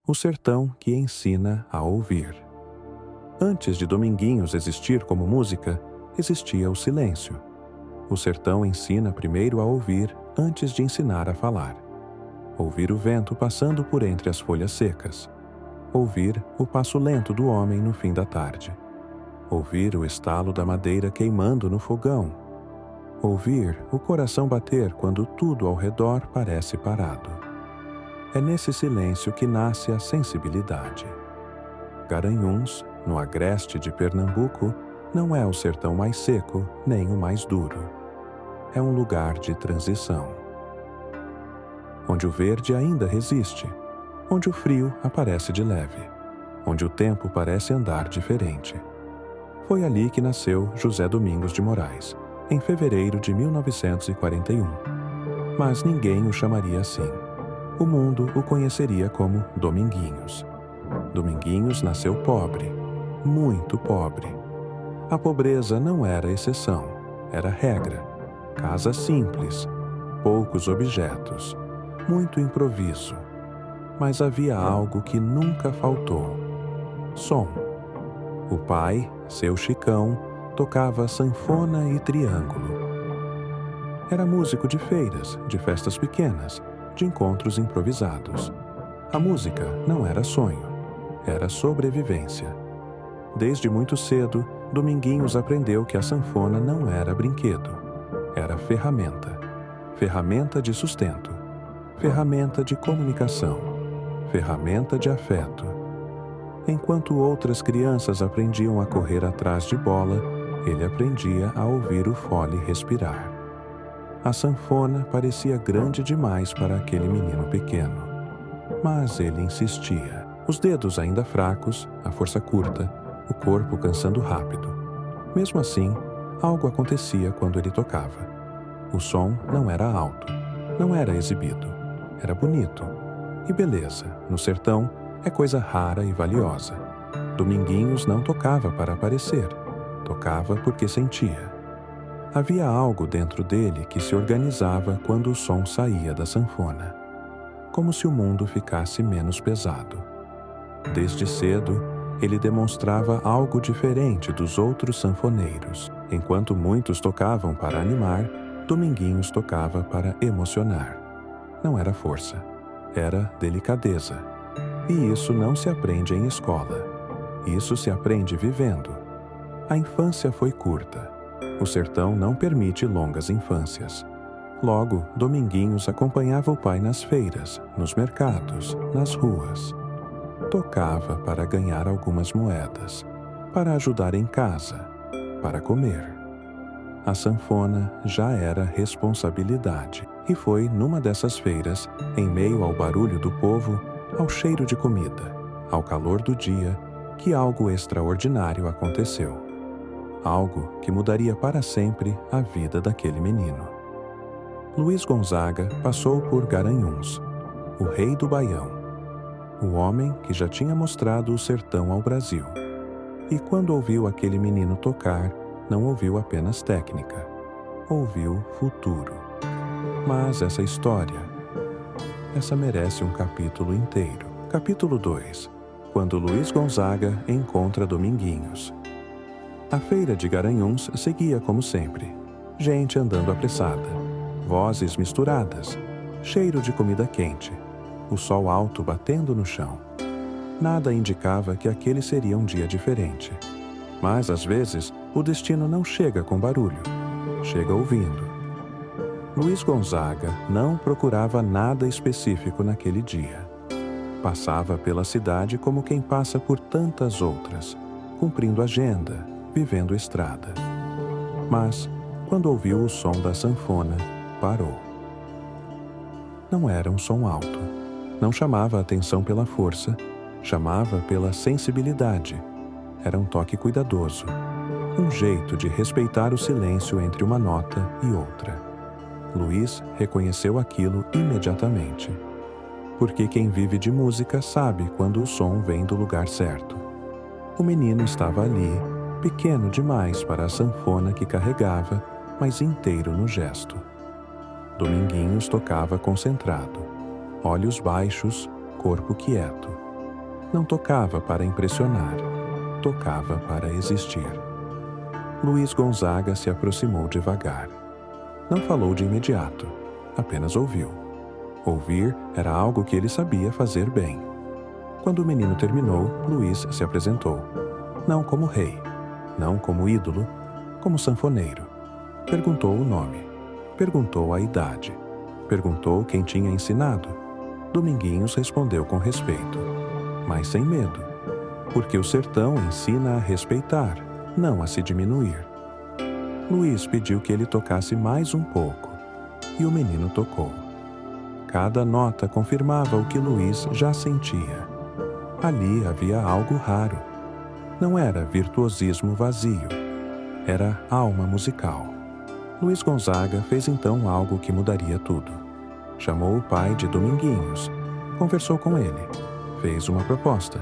O sertão que ensina a ouvir. Antes de Dominguinhos existir como música, existia o silêncio. O sertão ensina primeiro a ouvir antes de ensinar a falar. Ouvir o vento passando por entre as folhas secas. Ouvir o passo lento do homem no fim da tarde. Ouvir o estalo da madeira queimando no fogão. Ouvir o coração bater quando tudo ao redor parece parado. É nesse silêncio que nasce a sensibilidade. Garanhuns, no agreste de Pernambuco, não é o sertão mais seco nem o mais duro. É um lugar de transição. Onde o verde ainda resiste, onde o frio aparece de leve, onde o tempo parece andar diferente. Foi ali que nasceu José Domingos de Moraes, em fevereiro de 1941. Mas ninguém o chamaria assim. O mundo o conheceria como Dominguinhos. Dominguinhos nasceu pobre, muito pobre. A pobreza não era exceção, era regra. Casa simples, poucos objetos, muito improviso. Mas havia algo que nunca faltou: som. O pai, seu Chicão, tocava sanfona e triângulo. Era músico de feiras, de festas pequenas, de encontros improvisados. A música não era sonho, era sobrevivência. Desde muito cedo, Dominguinhos aprendeu que a sanfona não era brinquedo, era ferramenta. Ferramenta de sustento, ferramenta de comunicação, ferramenta de afeto. Enquanto outras crianças aprendiam a correr atrás de bola, ele aprendia a ouvir o fole respirar. A sanfona parecia grande demais para aquele menino pequeno. Mas ele insistia. Os dedos ainda fracos, a força curta, o corpo cansando rápido. Mesmo assim, algo acontecia quando ele tocava. O som não era alto, não era exibido. Era bonito. E beleza, no sertão, é coisa rara e valiosa. Dominguinhos não tocava para aparecer. Tocava porque sentia. Havia algo dentro dele que se organizava quando o som saía da sanfona. Como se o mundo ficasse menos pesado. Desde cedo, ele demonstrava algo diferente dos outros sanfoneiros. Enquanto muitos tocavam para animar, Dominguinhos tocava para emocionar. Não era força, era delicadeza. E isso não se aprende em escola. Isso se aprende vivendo. A infância foi curta. O sertão não permite longas infâncias. Logo, Dominguinhos acompanhava o pai nas feiras, nos mercados, nas ruas. Tocava para ganhar algumas moedas, para ajudar em casa, para comer. A sanfona já era responsabilidade, e foi numa dessas feiras, em meio ao barulho do povo, ao cheiro de comida, ao calor do dia, que algo extraordinário aconteceu. Algo que mudaria para sempre a vida daquele menino. Luiz Gonzaga passou por Garanhuns, o rei do Baião, o homem que já tinha mostrado o sertão ao Brasil. E quando ouviu aquele menino tocar, não ouviu apenas técnica, ouviu futuro. Mas essa história, essa merece um capítulo inteiro. Capítulo 2, quando Luiz Gonzaga encontra Dominguinhos. A feira de Garanhuns seguia como sempre. Gente andando apressada, vozes misturadas, cheiro de comida quente, o sol alto batendo no chão. Nada indicava que aquele seria um dia diferente. Mas, às vezes, o destino não chega com barulho, chega ouvindo. Luiz Gonzaga não procurava nada específico naquele dia. Passava pela cidade como quem passa por tantas outras, cumprindo agenda, vivendo estrada. Mas, quando ouviu o som da sanfona, parou. Não era um som alto. Não chamava a atenção pela força, chamava pela sensibilidade. Era um toque cuidadoso, um jeito de respeitar o silêncio entre uma nota e outra. Luiz reconheceu aquilo imediatamente. Porque quem vive de música sabe quando o som vem do lugar certo. O menino estava ali, pequeno demais para a sanfona que carregava, mas inteiro no gesto. Dominguinhos tocava concentrado, olhos baixos, corpo quieto. Não tocava para impressionar, tocava para existir. Luiz Gonzaga se aproximou devagar. Não falou de imediato, apenas ouviu. Ouvir era algo que ele sabia fazer bem. Quando o menino terminou, Luiz se apresentou. Não como rei, não como ídolo, como sanfoneiro. Perguntou o nome, perguntou a idade, perguntou quem tinha ensinado. Dominguinhos respondeu com respeito, mas sem medo, porque o sertão ensina a respeitar, não a se diminuir. Luiz pediu que ele tocasse mais um pouco, e o menino tocou. Cada nota confirmava o que Luiz já sentia. Ali havia algo raro. Não era virtuosismo vazio, era alma musical. Luiz Gonzaga fez então algo que mudaria tudo. Chamou o pai de Dominguinhos, conversou com ele, fez uma proposta.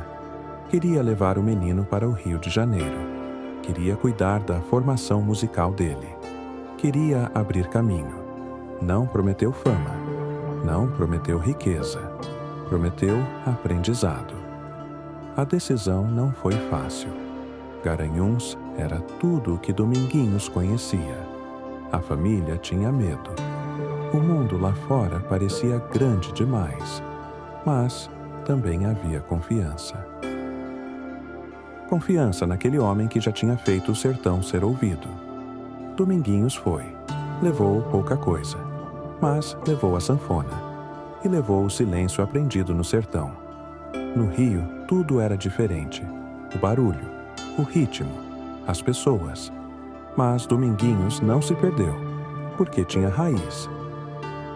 Queria levar o menino para o Rio de Janeiro. Queria cuidar da formação musical dele. Queria abrir caminho. Não prometeu fama. Não prometeu riqueza. Prometeu aprendizado. A decisão não foi fácil. Garanhuns era tudo o que Dominguinhos conhecia. A família tinha medo. O mundo lá fora parecia grande demais, mas também havia confiança. Confiança naquele homem que já tinha feito o sertão ser ouvido. Dominguinhos foi. Levou pouca coisa, mas levou a sanfona e levou o silêncio aprendido no sertão. No Rio, tudo era diferente. O barulho, o ritmo, as pessoas. Mas Dominguinhos não se perdeu, porque tinha raiz.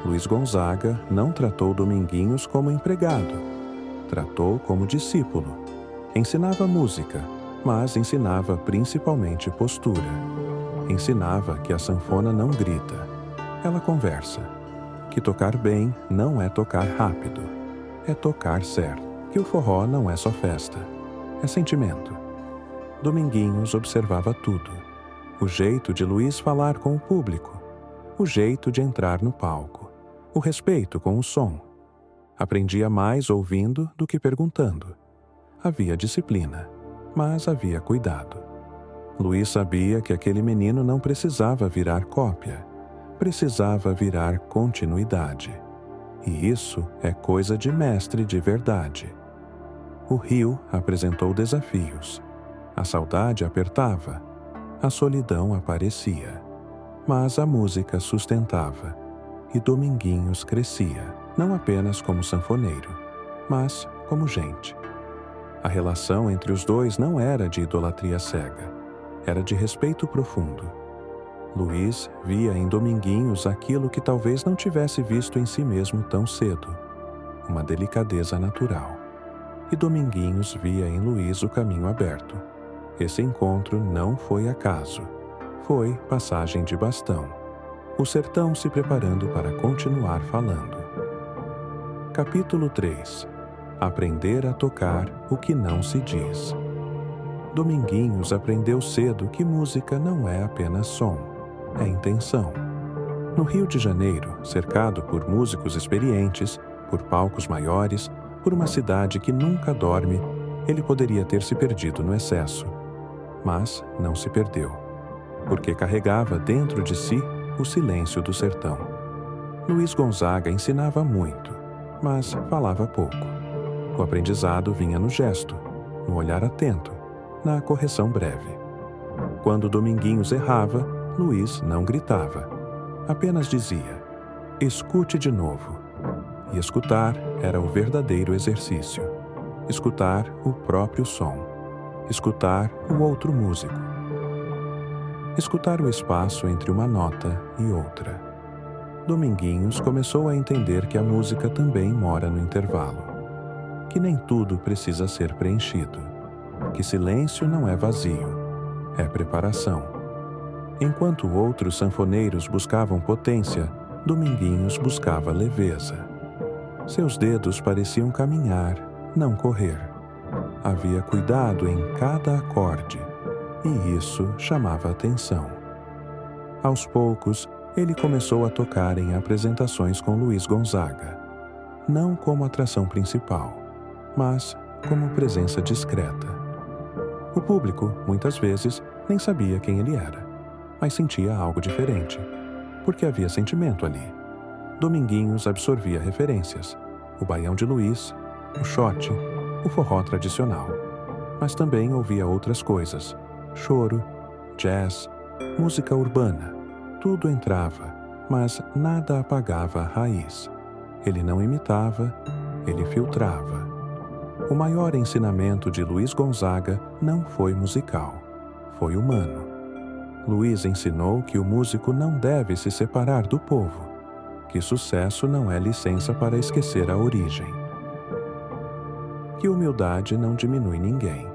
Luiz Gonzaga não tratou Dominguinhos como empregado. Tratou como discípulo. Ensinava música, mas ensinava principalmente postura. Ensinava que a sanfona não grita, ela conversa. Que tocar bem não é tocar rápido, é tocar certo. Que o forró não é só festa, é sentimento. Dominguinhos observava tudo. O jeito de Luiz falar com o público, o jeito de entrar no palco, o respeito com o som. Aprendia mais ouvindo do que perguntando. Havia disciplina, mas havia cuidado. Luiz sabia que aquele menino não precisava virar cópia, precisava virar continuidade. E isso é coisa de mestre de verdade. O rio apresentou desafios. A saudade apertava. A solidão aparecia, mas a música sustentava, e Dominguinhos crescia, não apenas como sanfoneiro, mas como gente. A relação entre os dois não era de idolatria cega, era de respeito profundo. Luiz via em Dominguinhos aquilo que talvez não tivesse visto em si mesmo tão cedo, uma delicadeza natural. E Dominguinhos via em Luiz o caminho aberto. Esse encontro não foi acaso, foi passagem de bastão. O sertão se preparando para continuar falando. Capítulo 3. Aprender a tocar o que não se diz. Dominguinhos aprendeu cedo que música não é apenas som, é intenção. No Rio de Janeiro, cercado por músicos experientes, por palcos maiores, por uma cidade que nunca dorme, ele poderia ter se perdido no excesso. Mas não se perdeu, porque carregava dentro de si o silêncio do sertão. Luiz Gonzaga ensinava muito, mas falava pouco. O aprendizado vinha no gesto, no olhar atento, na correção breve. Quando Dominguinhos errava, Luiz não gritava, apenas dizia: "Escute de novo." E escutar era o verdadeiro exercício. Escutar o próprio som. Escutar o outro músico. Escutar o espaço entre uma nota e outra. Dominguinhos começou a entender que a música também mora no intervalo. Que nem tudo precisa ser preenchido. Que silêncio não é vazio, é preparação. Enquanto outros sanfoneiros buscavam potência, Dominguinhos buscava leveza. Seus dedos pareciam caminhar, não correr. Havia cuidado em cada acorde, e isso chamava atenção. Aos poucos, ele começou a tocar em apresentações com Luiz Gonzaga, não como atração principal, mas como presença discreta. O público, muitas vezes, nem sabia quem ele era, mas sentia algo diferente, porque havia sentimento ali. Dominguinhos absorvia referências, o Baião de Luiz, o xote, o forró tradicional, mas também ouvia outras coisas, choro, jazz, música urbana. Tudo entrava, mas nada apagava a raiz. Ele não imitava, ele filtrava. O maior ensinamento de Luiz Gonzaga não foi musical, foi humano. Luiz ensinou que o músico não deve se separar do povo, que sucesso não é licença para esquecer a origem. Que humildade não diminui ninguém.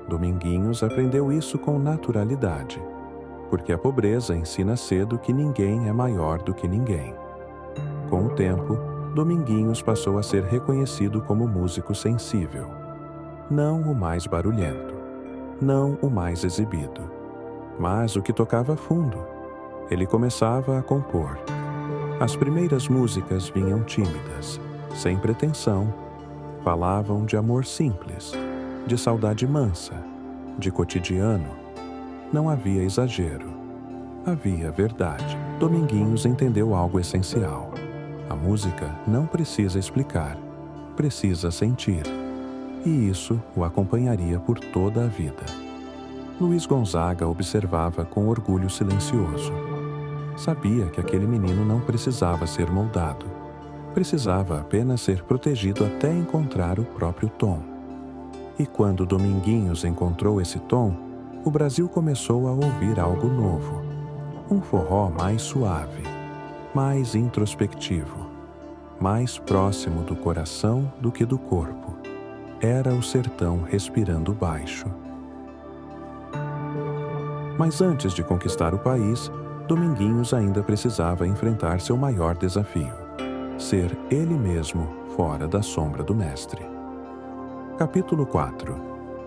Dominguinhos aprendeu isso com naturalidade, porque a pobreza ensina cedo que ninguém é maior do que ninguém. Com o tempo, Dominguinhos passou a ser reconhecido como músico sensível. Não o mais barulhento, não o mais exibido, mas o que tocava fundo. Ele começava a compor. As primeiras músicas vinham tímidas, sem pretensão. Falavam de amor simples, de saudade mansa, de cotidiano. Não havia exagero. Havia verdade. Dominguinhos entendeu algo essencial. A música não precisa explicar, precisa sentir. E isso o acompanharia por toda a vida. Luiz Gonzaga observava com orgulho silencioso. Sabia que aquele menino não precisava ser moldado. Precisava apenas ser protegido até encontrar o próprio tom. E quando Dominguinhos encontrou esse tom, o Brasil começou a ouvir algo novo. Um forró mais suave, mais introspectivo, mais próximo do coração do que do corpo. Era o sertão respirando baixo. Mas antes de conquistar o país, Dominguinhos ainda precisava enfrentar seu maior desafio: ser ele mesmo fora da sombra do mestre. Capítulo 4.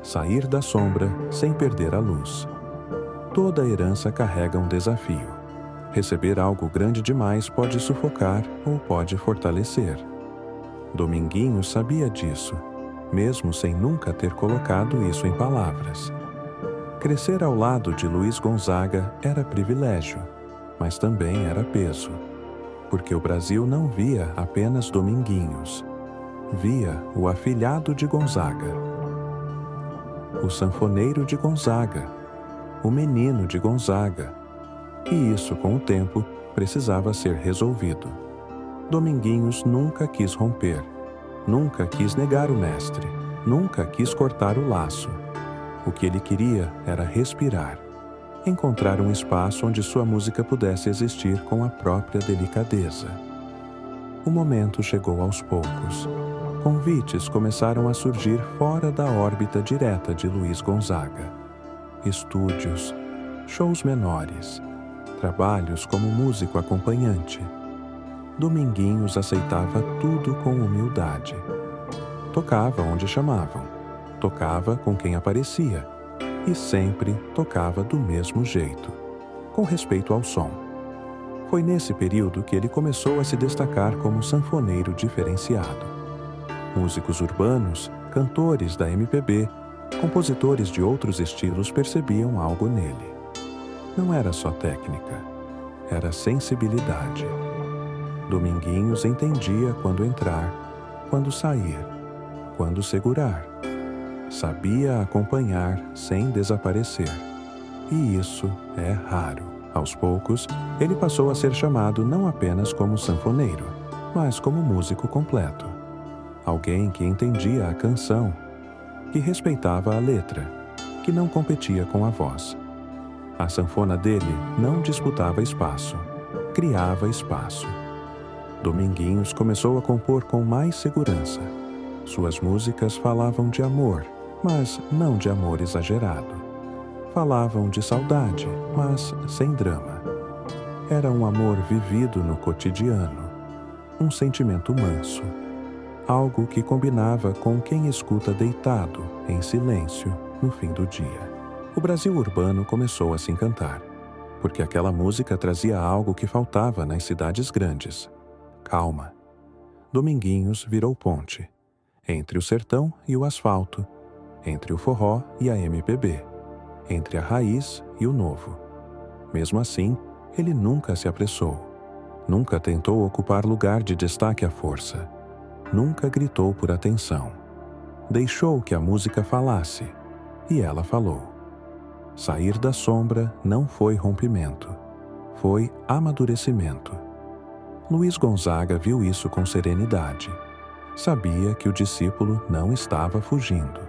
Sair da sombra sem perder a luz. Toda herança carrega um desafio. Receber algo grande demais pode sufocar ou pode fortalecer. Dominguinhos sabia disso, mesmo sem nunca ter colocado isso em palavras. Crescer ao lado de Luiz Gonzaga era privilégio, mas também era peso, porque o Brasil não via apenas Dominguinhos, via o afilhado de Gonzaga, o sanfoneiro de Gonzaga, o menino de Gonzaga, e isso, com o tempo, precisava ser resolvido. Dominguinhos nunca quis romper, nunca quis negar o mestre, nunca quis cortar o laço. O que ele queria era respirar, encontrar um espaço onde sua música pudesse existir com a própria delicadeza. O momento chegou aos poucos. Convites começaram a surgir fora da órbita direta de Luiz Gonzaga. Estúdios, shows menores, trabalhos como músico acompanhante. Dominguinhos aceitava tudo com humildade. Tocava onde chamavam, tocava com quem aparecia e sempre tocava do mesmo jeito, com respeito ao som. Foi nesse período que ele começou a se destacar como sanfoneiro diferenciado. Músicos urbanos, cantores da MPB, compositores de outros estilos percebiam algo nele. Não era só técnica, era sensibilidade. Dominguinhos entendia quando entrar, quando sair, quando segurar. Sabia acompanhar sem desaparecer. E isso é raro. Aos poucos, ele passou a ser chamado não apenas como sanfoneiro, mas como músico completo. Alguém que entendia a canção, que respeitava a letra, que não competia com a voz. A sanfona dele não disputava espaço, criava espaço. Dominguinhos começou a compor com mais segurança. Suas músicas falavam de amor, mas não de amor exagerado. Falavam de saudade, mas sem drama. Era um amor vivido no cotidiano, um sentimento manso, algo que combinava com quem escuta deitado, em silêncio, no fim do dia. O Brasil urbano começou a se encantar, porque aquela música trazia algo que faltava nas cidades grandes: calma. Dominguinhos virou ponte. entre o sertão e o asfalto, entre o forró e a MPB, entre a raiz e o novo. Mesmo assim, ele nunca se apressou, nunca tentou ocupar lugar de destaque à força, nunca gritou por atenção. Deixou que a música falasse, e ela falou. Sair da sombra não foi rompimento, foi amadurecimento. Luiz Gonzaga viu isso com serenidade. Sabia que o discípulo não estava fugindo.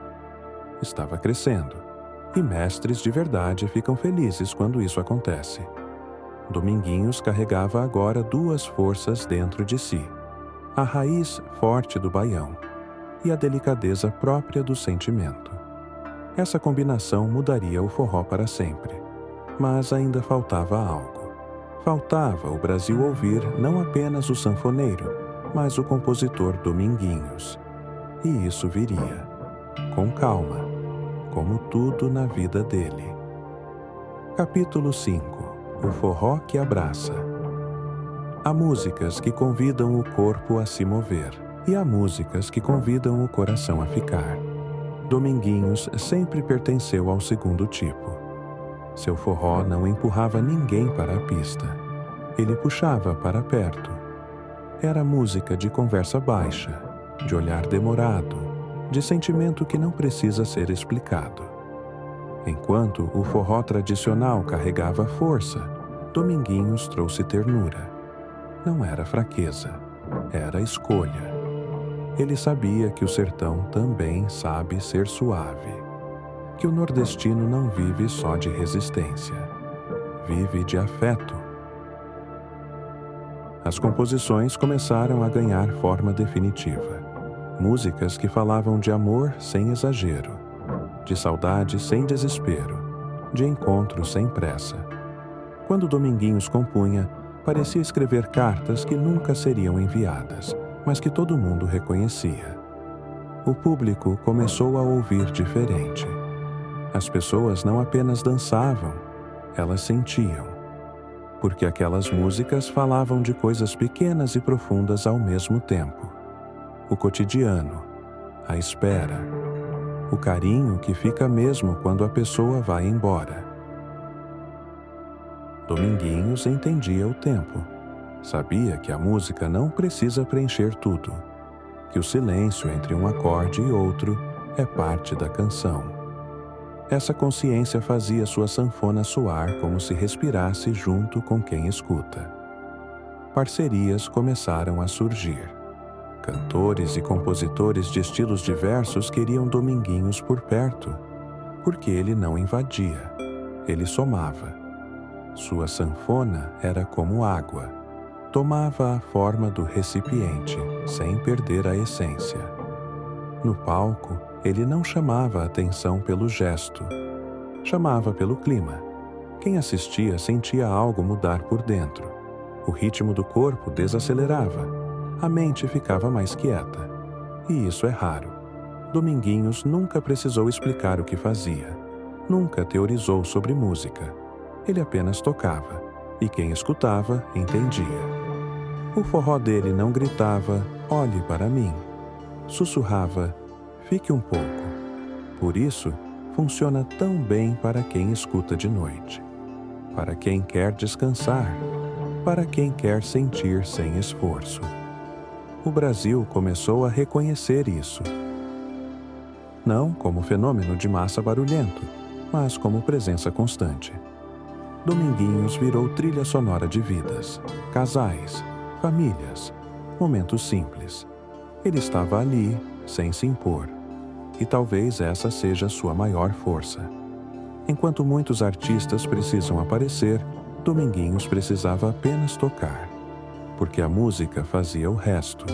Estava crescendo, e mestres de verdade ficam felizes quando isso acontece. Dominguinhos carregava agora duas forças dentro de si: a raiz forte do baião e a delicadeza própria do sentimento. Essa combinação mudaria o forró para sempre. Mas ainda faltava algo. Faltava o Brasil ouvir não apenas o sanfoneiro, mas o compositor Dominguinhos. E isso viria, com calma, como tudo na vida dele. Capítulo 5. O forró que abraça. Há músicas que convidam o corpo a se mover, e há músicas que convidam o coração a ficar. Dominguinhos sempre pertenceu ao segundo tipo. Seu forró não empurrava ninguém para a pista. Ele puxava para perto. Era música de conversa baixa, de olhar demorado, de sentimento que não precisa ser explicado. Enquanto o forró tradicional carregava força, Dominguinhos trouxe ternura. Não era fraqueza, era escolha. Ele sabia que o sertão também sabe ser suave, que o nordestino não vive só de resistência, vive de afeto. As composições começaram a ganhar forma definitiva. Músicas que falavam de amor sem exagero, de saudade sem desespero, de encontro sem pressa. Quando Dominguinhos compunha, parecia escrever cartas que nunca seriam enviadas, mas que todo mundo reconhecia. O público começou a ouvir diferente. As pessoas não apenas dançavam, elas sentiam. Porque aquelas músicas falavam de coisas pequenas e profundas ao mesmo tempo. O cotidiano, a espera, o carinho que fica mesmo quando a pessoa vai embora. Dominguinhos entendia o tempo. Sabia que a música não precisa preencher tudo, que o silêncio entre um acorde e outro é parte da canção. Essa consciência fazia sua sanfona soar como se respirasse junto com quem escuta. Parcerias começaram a surgir. Cantores e compositores de estilos diversos queriam Dominguinhos por perto, porque ele não invadia, ele somava. Sua sanfona era como água. Tomava a forma do recipiente, sem perder a essência. No palco, ele não chamava a atenção pelo gesto. Chamava pelo clima. Quem assistia sentia algo mudar por dentro. O ritmo do corpo desacelerava. A mente ficava mais quieta. E isso é raro. Dominguinhos nunca precisou explicar o que fazia. Nunca teorizou sobre música. Ele apenas tocava. E quem escutava, entendia. O forró dele não gritava, olhe para mim. Sussurrava, fique um pouco. Por isso, funciona tão bem para quem escuta de noite. Para quem quer descansar. Para quem quer sentir sem esforço. O Brasil começou a reconhecer isso. Não como fenômeno de massa barulhento, mas como presença constante. Dominguinhos virou trilha sonora de vidas, casais, famílias, momentos simples. Ele estava ali, sem se impor. E talvez essa seja sua maior força. Enquanto muitos artistas precisam aparecer, Dominguinhos precisava apenas tocar, porque a música fazia o resto.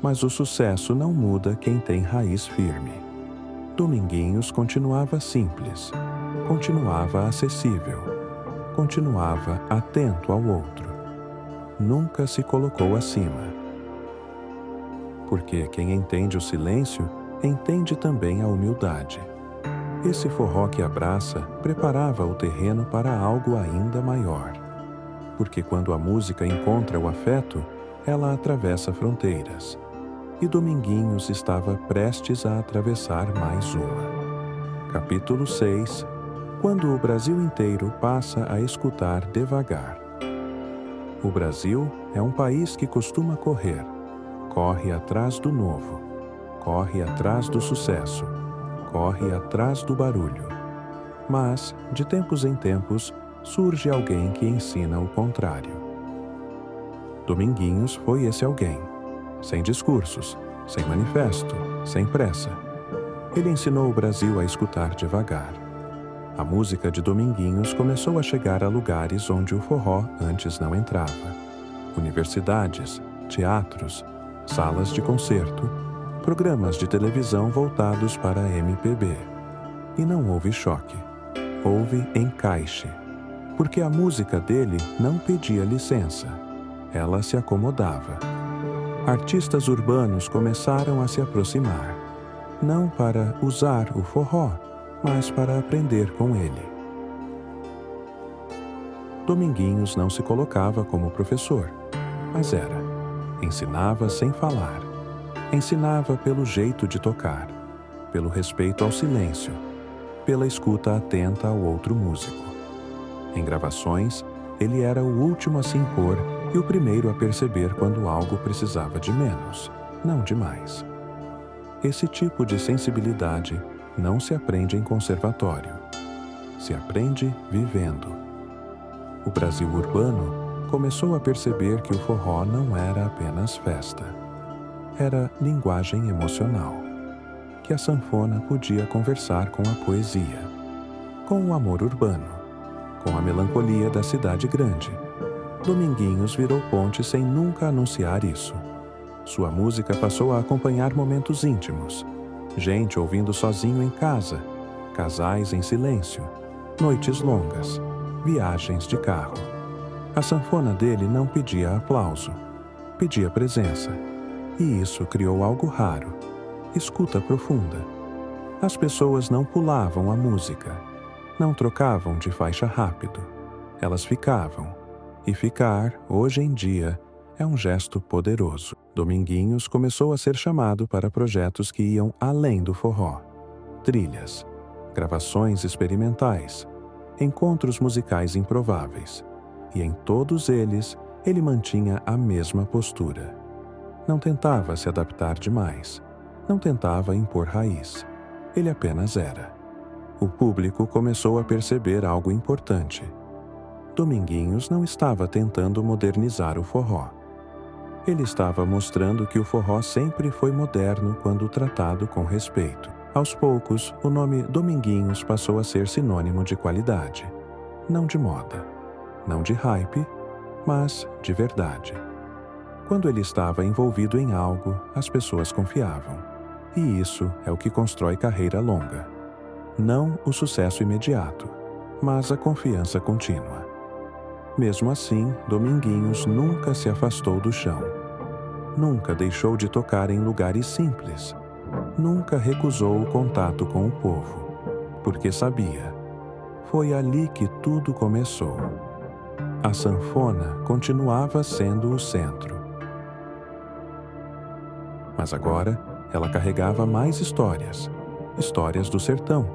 Mas o sucesso não muda quem tem raiz firme. Dominguinhos continuava simples, continuava acessível, continuava atento ao outro. Nunca se colocou acima. Porque quem entende o silêncio, entende também a humildade. Esse forró que abraça preparava o terreno para algo ainda maior. Porque quando a música encontra o afeto, ela atravessa fronteiras. e Dominguinhos estava prestes a atravessar mais uma. Capítulo 6. Quando o Brasil inteiro passa a escutar devagar. O Brasil é um país que costuma correr. Corre atrás do novo. Corre atrás do sucesso. Corre atrás do barulho. Mas, de tempos em tempos, surge alguém que ensina o contrário. Dominguinhos foi esse alguém. Sem discursos, sem manifesto, sem pressa. Ele ensinou o Brasil a escutar devagar. A música de Dominguinhos começou a chegar a lugares onde o forró antes não entrava. Universidades, teatros, salas de concerto, programas de televisão voltados para a MPB. E não houve choque. Houve encaixe. Porque a música dele não pedia licença. Ela se acomodava. Artistas urbanos começaram a se aproximar. Não para usar o forró, mas para aprender com ele. Dominguinhos não se colocava como professor, mas era. Ensinava sem falar. Ensinava pelo jeito de tocar, pelo respeito ao silêncio, pela escuta atenta ao outro músico. Em gravações, ele era o último a se impor e o primeiro a perceber quando algo precisava de menos, não de mais. Esse tipo de sensibilidade não se aprende em conservatório. Se aprende vivendo. O Brasil urbano começou a perceber que o forró não era apenas festa. Era linguagem emocional. Que a sanfona podia conversar com a poesia, com o amor urbano, com a melancolia da cidade grande. Dominguinhos virou ponte sem nunca anunciar isso. Sua música passou a acompanhar momentos íntimos. Gente ouvindo sozinho em casa, casais em silêncio, noites longas, viagens de carro. A sanfona dele não pedia aplauso, pedia presença. E isso criou algo raro, escuta profunda. As pessoas não pulavam a música, não trocavam de faixa rápido. Elas ficavam. E ficar, hoje em dia, é um gesto poderoso. Dominguinhos começou a ser chamado para projetos que iam além do forró. Trilhas, gravações experimentais, encontros musicais improváveis. E em todos eles, ele mantinha a mesma postura. Não tentava se adaptar demais. Não tentava impor raiz. Ele apenas era. O público começou a perceber algo importante. Dominguinhos não estava tentando modernizar o forró. Ele estava mostrando que o forró sempre foi moderno quando tratado com respeito. Aos poucos, o nome Dominguinhos passou a ser sinônimo de qualidade. Não de moda, não de hype, mas de verdade. Quando ele estava envolvido em algo, as pessoas confiavam. E isso é o que constrói carreira longa. Não o sucesso imediato, mas a confiança contínua. Mesmo assim, Dominguinhos nunca se afastou do chão. Nunca deixou de tocar em lugares simples. Nunca recusou o contato com o povo, porque sabia. Foi ali que tudo começou. A sanfona continuava sendo o centro. Mas agora, ela carregava mais histórias. Histórias do sertão,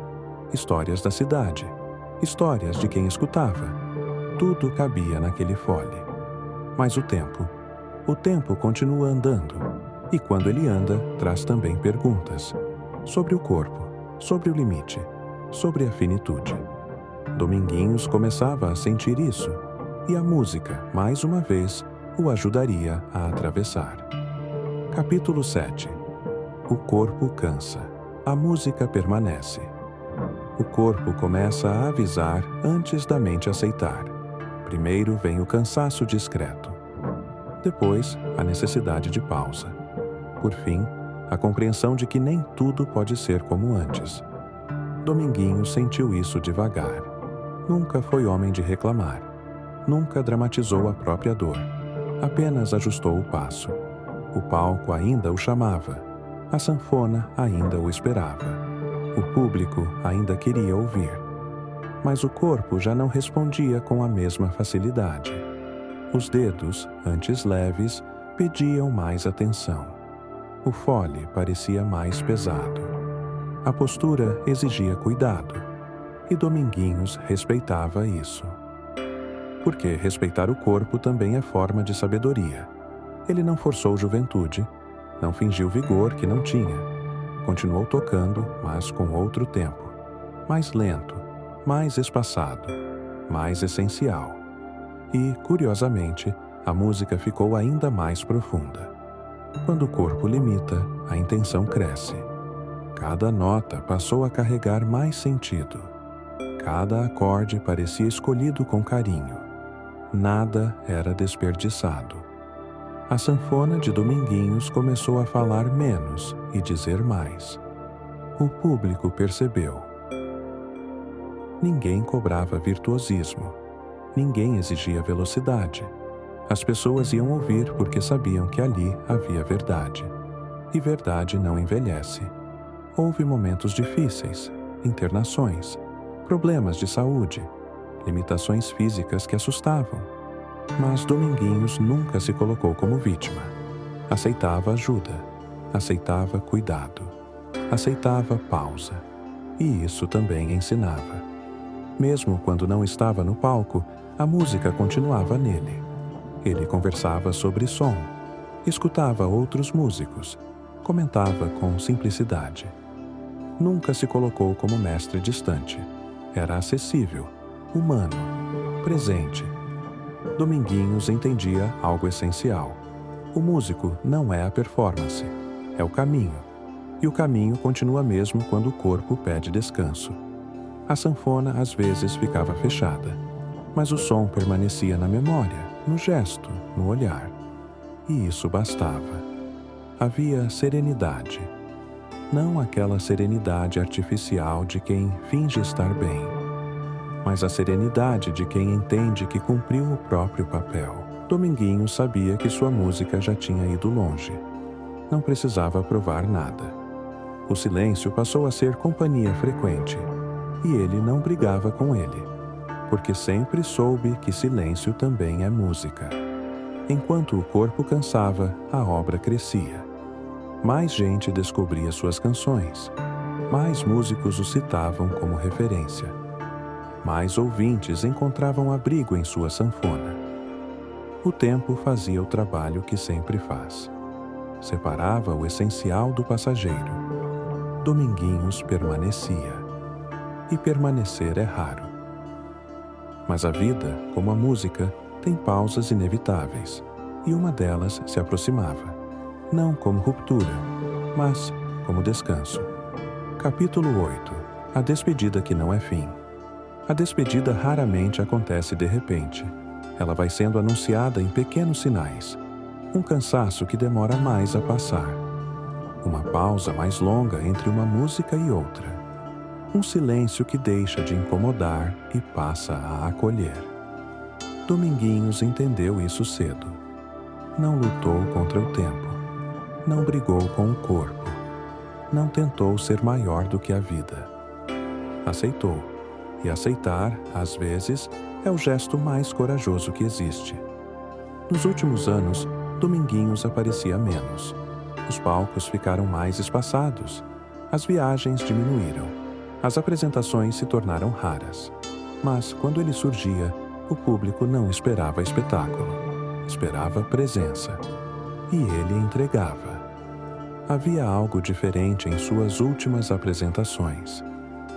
histórias da cidade, histórias de quem escutava. Tudo cabia naquele fole. Mas o tempo continua andando. E quando ele anda, traz também perguntas. Sobre o corpo, sobre o limite, sobre a finitude. Dominguinhos começava a sentir isso. E a música, mais uma vez, o ajudaria a atravessar. Capítulo 7. O corpo cansa. A música permanece. O corpo começa a avisar antes da mente aceitar. Primeiro vem o cansaço discreto. Depois, a necessidade de pausa. Por fim, a compreensão de que nem tudo pode ser como antes. Dominguinhos sentiu isso devagar. Nunca foi homem de reclamar. Nunca dramatizou a própria dor. Apenas ajustou o passo. O palco ainda o chamava. A sanfona ainda o esperava. O público ainda queria ouvir. Mas o corpo já não respondia com a mesma facilidade. Os dedos, antes leves, pediam mais atenção. O fole parecia mais pesado. A postura exigia cuidado, e Dominguinhos respeitava isso. Porque respeitar o corpo também é forma de sabedoria. Ele não forçou juventude, não fingiu vigor que não tinha. Continuou tocando, mas com outro tempo, mais lento, mais espaçado, mais essencial. E, curiosamente, a música ficou ainda mais profunda. Quando o corpo limita, a intenção cresce. Cada nota passou a carregar mais sentido. Cada acorde parecia escolhido com carinho. Nada era desperdiçado. A sanfona de Dominguinhos começou a falar menos e dizer mais. O público percebeu. Ninguém cobrava virtuosismo. Ninguém exigia velocidade. As pessoas iam ouvir porque sabiam que ali havia verdade. E verdade não envelhece. Houve momentos difíceis, internações, problemas de saúde, limitações físicas que assustavam. Mas Dominguinhos nunca se colocou como vítima. Aceitava ajuda, aceitava cuidado, aceitava pausa. E isso também ensinava. Mesmo quando não estava no palco, a música continuava nele. Ele conversava sobre som, escutava outros músicos, comentava com simplicidade. Nunca se colocou como mestre distante. Era acessível, humano, presente. Dominguinhos entendia algo essencial. O músico não é a performance, é o caminho. E o caminho continua mesmo quando o corpo pede descanso. A sanfona às vezes ficava fechada, mas o som permanecia na memória, no gesto, no olhar. E isso bastava. Havia serenidade. Não aquela serenidade artificial de quem finge estar bem, mas a serenidade de quem entende que cumpriu o próprio papel. Dominguinhos sabia que sua música já tinha ido longe. Não precisava provar nada. O silêncio passou a ser companhia frequente, e ele não brigava com ele, porque sempre soube que silêncio também é música. Enquanto o corpo cansava, a obra crescia. Mais gente descobria suas canções. Mais músicos o citavam como referência. Mais ouvintes encontravam abrigo em sua sanfona. O tempo fazia o trabalho que sempre faz. Separava o essencial do passageiro. Dominguinhos permanecia. E permanecer é raro. Mas a vida, como a música, tem pausas inevitáveis, e uma delas se aproximava. Não como ruptura, mas como descanso. Capítulo 8. A despedida que não é fim. A despedida raramente acontece de repente. Ela vai sendo anunciada em pequenos sinais. Um cansaço que demora mais a passar. Uma pausa mais longa entre uma música e outra. Um silêncio que deixa de incomodar e passa a acolher. Dominguinhos entendeu isso cedo. Não lutou contra o tempo. Não brigou com o corpo. Não tentou ser maior do que a vida. Aceitou. E aceitar, às vezes, é o gesto mais corajoso que existe. Nos últimos anos, Dominguinhos aparecia menos. Os palcos ficaram mais espaçados. As viagens diminuíram. As apresentações se tornaram raras. Mas, quando ele surgia, o público não esperava espetáculo. Esperava presença. E ele entregava. Havia algo diferente em suas últimas apresentações.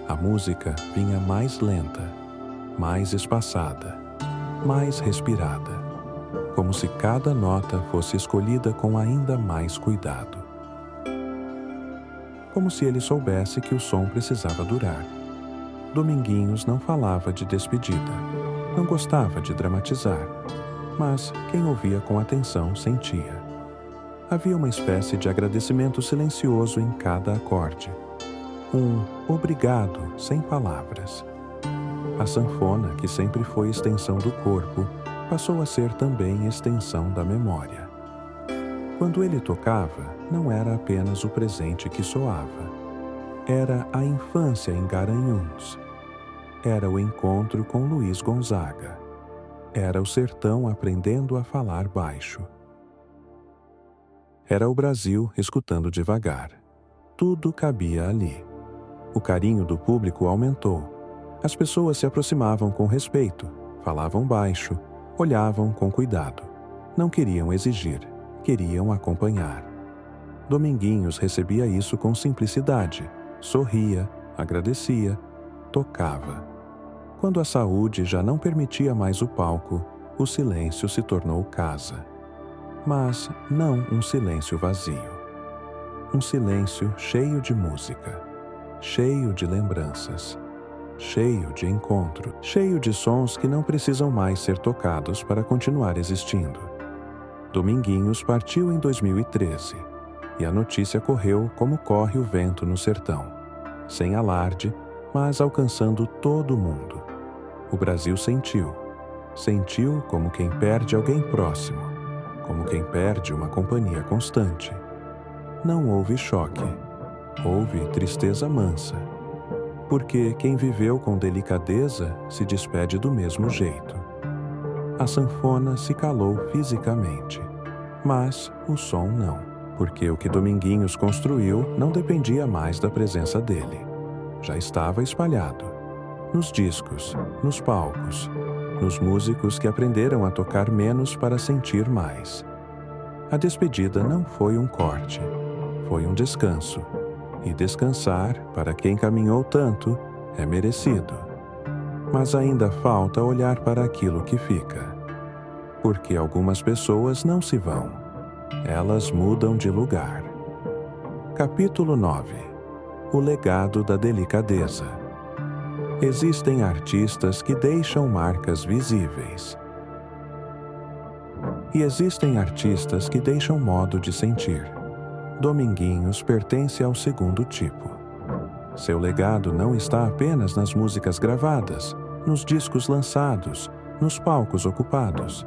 A música vinha mais lenta, mais espaçada, mais respirada, como se cada nota fosse escolhida com ainda mais cuidado. Como se ele soubesse que o som precisava durar. Dominguinhos não falava de despedida, não gostava de dramatizar, mas quem ouvia com atenção sentia. Havia uma espécie de agradecimento silencioso em cada acorde. Um obrigado sem palavras. A sanfona, que sempre foi extensão do corpo, passou a ser também extensão da memória. Quando ele tocava, não era apenas o presente que soava. Era a infância em Garanhuns. Era o encontro com Luiz Gonzaga. Era o sertão aprendendo a falar baixo. Era o Brasil escutando devagar. Tudo cabia ali. O carinho do público aumentou. As pessoas se aproximavam com respeito, falavam baixo, olhavam com cuidado. Não queriam exigir, queriam acompanhar. Dominguinhos recebia isso com simplicidade, sorria, agradecia, tocava. Quando a saúde já não permitia mais o palco, o silêncio se tornou casa. Mas não um silêncio vazio. Um silêncio cheio de música, cheio de lembranças, cheio de encontro, cheio de sons que não precisam mais ser tocados para continuar existindo. Dominguinhos partiu em 2013 e a notícia correu como corre o vento no sertão, sem alarde, mas alcançando todo mundo. O Brasil sentiu como quem perde alguém próximo, como quem perde uma companhia constante. Não houve choque, houve tristeza mansa, porque quem viveu com delicadeza se despede do mesmo jeito. A sanfona se calou fisicamente, mas o som não, porque o que Dominguinhos construiu não dependia mais da presença dele. Já estava espalhado, nos discos, nos palcos, nos músicos que aprenderam a tocar menos para sentir mais. A despedida não foi um corte, foi um descanso. E descansar, para quem caminhou tanto, é merecido. Mas ainda falta olhar para aquilo que fica. Porque algumas pessoas não se vão. Elas mudam de lugar. Capítulo 9. O legado da delicadeza. Existem artistas que deixam marcas visíveis. E existem artistas que deixam modo de sentir. Dominguinhos pertence ao segundo tipo. Seu legado não está apenas nas músicas gravadas, nos discos lançados, nos palcos ocupados.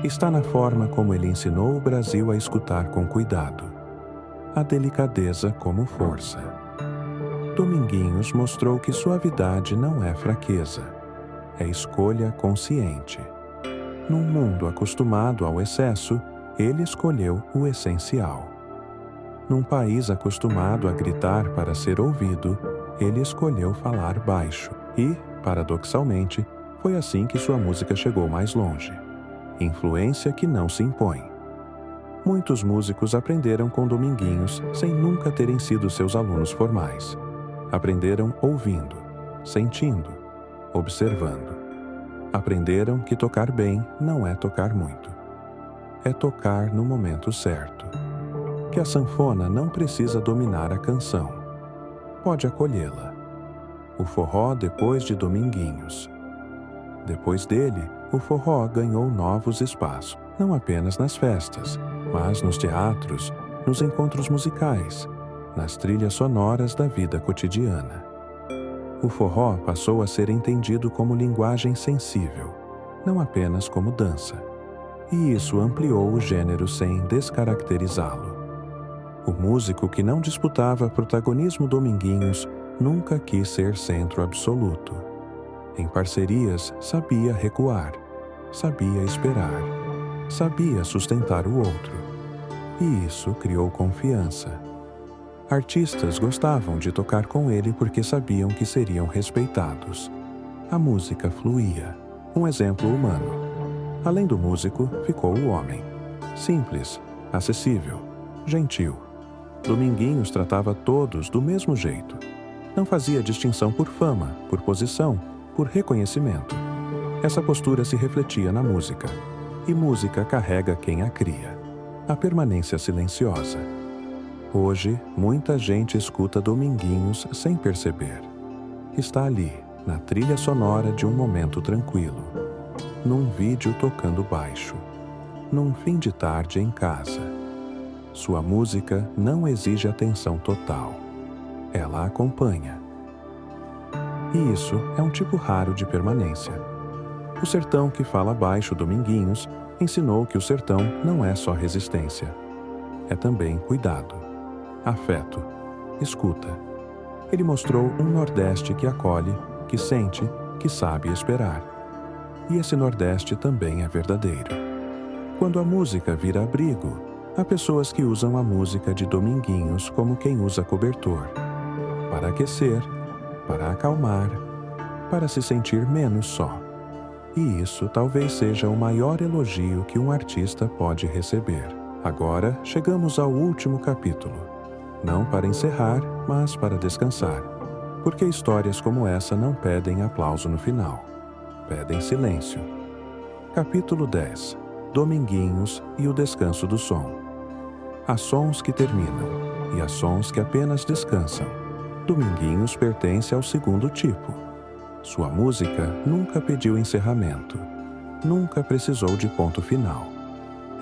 Está na forma como ele ensinou o Brasil a escutar com cuidado. A delicadeza como força. Dominguinhos mostrou que suavidade não é fraqueza, é escolha consciente. Num mundo acostumado ao excesso, ele escolheu o essencial. Num país acostumado a gritar para ser ouvido, ele escolheu falar baixo e, paradoxalmente, foi assim que sua música chegou mais longe. Influência que não se impõe. Muitos músicos aprenderam com Dominguinhos sem nunca terem sido seus alunos formais. Aprenderam ouvindo, sentindo, observando. Aprenderam que tocar bem não é tocar muito. É tocar no momento certo. Que a sanfona não precisa dominar a canção. Pode acolhê-la. O forró depois de Dominguinhos. Depois dele, o forró ganhou novos espaços, não apenas nas festas, mas nos teatros, nos encontros musicais, nas trilhas sonoras da vida cotidiana. O forró passou a ser entendido como linguagem sensível, não apenas como dança. E isso ampliou o gênero sem descaracterizá-lo. O músico que não disputava protagonismo Dominguinhos nunca quis ser centro absoluto. Em parcerias, sabia recuar, sabia esperar, sabia sustentar o outro. E isso criou confiança. Artistas gostavam de tocar com ele porque sabiam que seriam respeitados. A música fluía. Um exemplo humano. Além do músico, ficou o homem. Simples, acessível, gentil. Dominguinhos tratava todos do mesmo jeito. Não fazia distinção por fama, por posição, por reconhecimento. Essa postura se refletia na música. E música carrega quem a cria. A permanência silenciosa. Hoje, muita gente escuta Dominguinhos sem perceber. Está ali, na trilha sonora de um momento tranquilo. Num vídeo tocando baixo. Num fim de tarde em casa. Sua música não exige atenção total. Ela acompanha. E isso é um tipo raro de permanência. O sertão que fala baixo Dominguinhos ensinou que o sertão não é só resistência. É também cuidado, afeto, escuta. Ele mostrou um Nordeste que acolhe, que sente, que sabe esperar. E esse Nordeste também é verdadeiro. Quando a música vira abrigo, Há pessoas que usam a música de Dominguinhos como quem usa cobertor, para aquecer, para acalmar, para se sentir menos só. E isso talvez seja o maior elogio que um artista pode receber. Agora chegamos ao último capítulo. Não para encerrar, mas para descansar. Porque histórias como essa não pedem aplauso no final. Pedem silêncio. Capítulo 10. Dominguinhos e o descanso do som. Há sons que terminam e há sons que apenas descansam. Dominguinhos pertence ao segundo tipo. Sua música nunca pediu encerramento, nunca precisou de ponto final.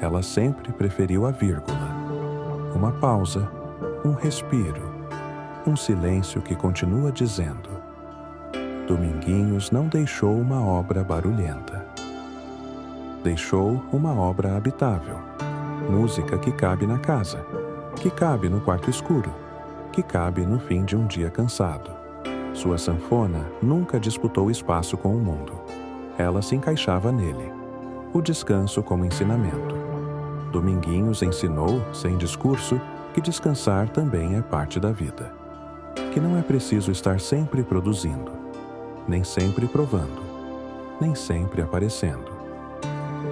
Ela sempre preferiu a vírgula, uma pausa, um respiro, um silêncio que continua dizendo: Dominguinhos não deixou uma obra barulhenta. Deixou uma obra habitável, música que cabe na casa, que cabe no quarto escuro, que cabe no fim de um dia cansado. Sua sanfona nunca disputou espaço com o mundo. Ela se encaixava nele. O descanso como ensinamento. Dominguinhos ensinou, sem discurso, que descansar também é parte da vida. Que não é preciso estar sempre produzindo, nem sempre provando, nem sempre aparecendo.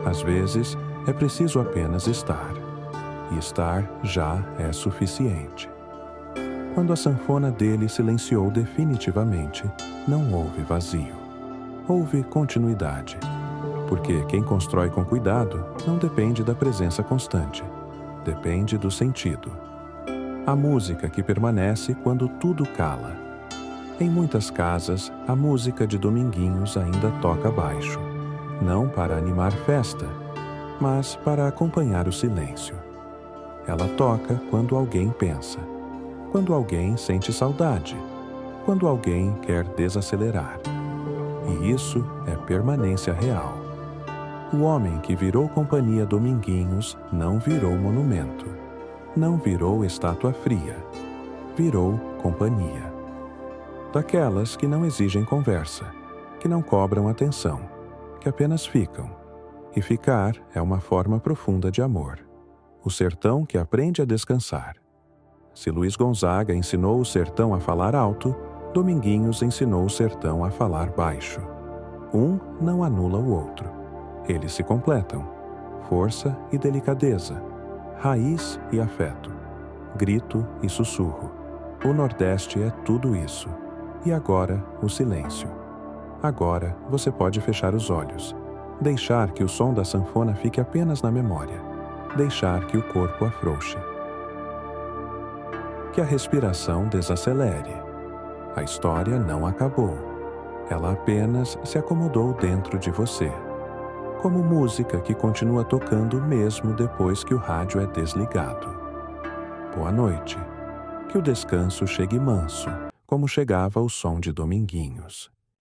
Às vezes, é preciso apenas estar. E estar já é suficiente. Quando a sanfona dele silenciou definitivamente, não houve vazio. Houve continuidade. Porque quem constrói com cuidado não depende da presença constante. Depende do sentido. A música que permanece quando tudo cala. Em muitas casas, a música de Dominguinhos ainda toca baixo. Não para animar festa, mas para acompanhar o silêncio. Ela toca quando alguém pensa. Quando alguém sente saudade, quando alguém quer desacelerar. E isso é permanência real. O homem que virou companhia Dominguinhos não virou monumento, não virou estátua fria, virou companhia. Daquelas que não exigem conversa, que não cobram atenção, que apenas ficam. E ficar é uma forma profunda de amor. O sertão que aprende a descansar. Se Luiz Gonzaga ensinou o sertão a falar alto, Dominguinhos ensinou o sertão a falar baixo. Um não anula o outro. Eles se completam. Força e delicadeza. Raiz e afeto. Grito e sussurro. O Nordeste é tudo isso. E agora, o silêncio. Agora, você pode fechar os olhos. Deixar que o som da sanfona fique apenas na memória. Deixar que o corpo afrouxe. Que a respiração desacelere. A história não acabou. Ela apenas se acomodou dentro de você. Como música que continua tocando mesmo depois que o rádio é desligado. Boa noite. Que o descanso chegue manso, como chegava o som de Dominguinhos.